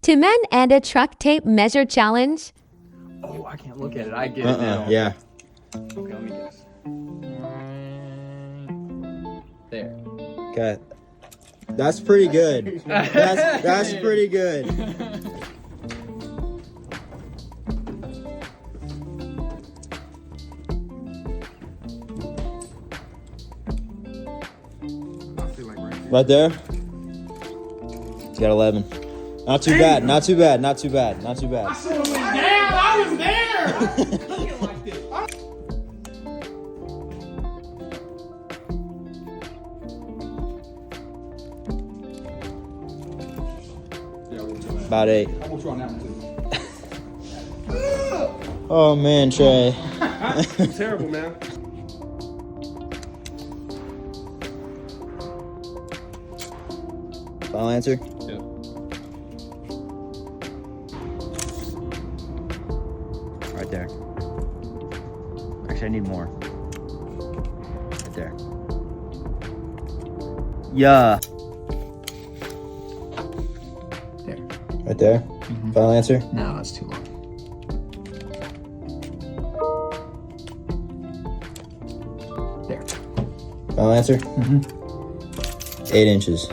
To men and a truck tape measure challenge. Oh, I can't look at it. I get it now. Yeah. Okay, let me guess. There. Okay. That's pretty good. That's pretty good. Right there. It's got 11. Not too bad. Not too bad. Not too bad. Not too bad. Damn, I was there. About 8. I want you on that one too. Oh man, Trey. Terrible, man. Final answer? Yeah. Right there. Actually, I need more. Right there. Yeah. There. Right there. Final answer? No, that's too long. There. Final answer? 8 inches.